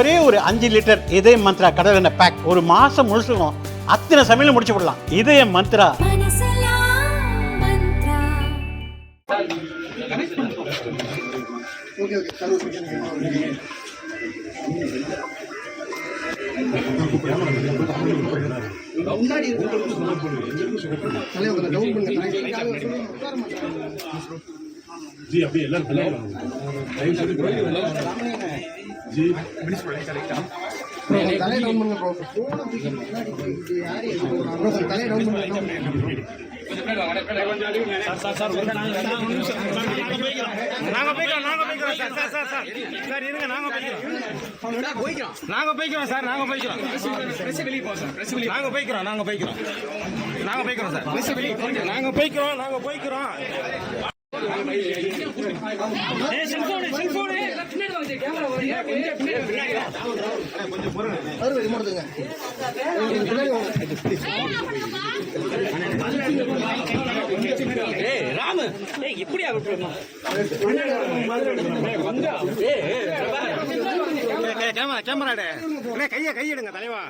ஒரே ஒரு 5 லிட்டர் இதய மந்த்ரா கடல் எண்ணெய் பேக் ஒரு மாசம் முழுசுக்கும் அத்தனை சமையல முடிச்சு விடலாம். இதய மந்த்ரா. जी अभी எல்லாரும் जी தலை டவுன் பண்ணுங்க ப்ரோ. தலை டவுன் பண்ணுங்க. சார் நாங்க போய்க்கிறோம் சார் இருங்க நாங்க போய்க்கிறோம் சார் நாங்க போய்க்கிறோம் கேமரா கையெடுங்க தலைவா.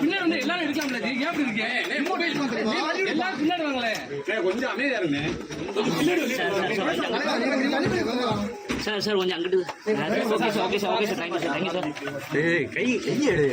பின்னாடி எல்லாரும் எடுக்கலாம்ல எப்படி இருக்கு எல்லாரும் பின்னாடி வாங்களே கொஞ்சம் அமைதியா இருங்க. சார் கொஞ்சம் அங்கிட்டு ஓகே சார் தேங்க்யூ சார். கையெடு.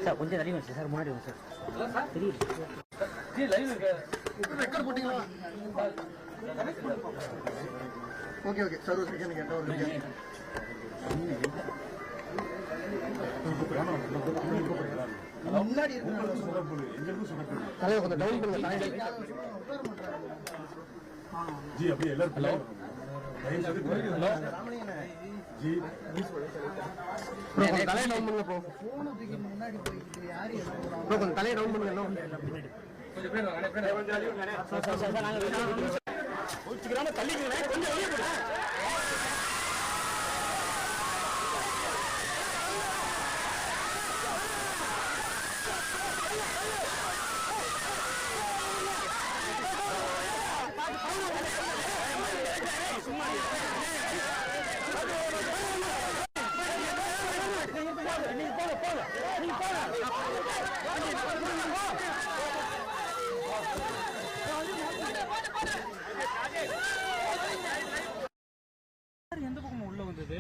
சார் கொஞ்சம் தள்ளி வந்து சார் முன்னாடி வந்து சார் தெரியுது. ஓகே சார் ஒரு செகண்ட் கேட்டேன். முன்னாடி கொஞ்சம் டவுன் பண்ணுங்க. जी अभी எல்லாரும் जी தலை டவுன் பண்ணுங்க ப்ரோ. கொஞ்சம் தலை டவுன் பண்ணுங்க. எந்த பக்கம் உள்ள வந்தது?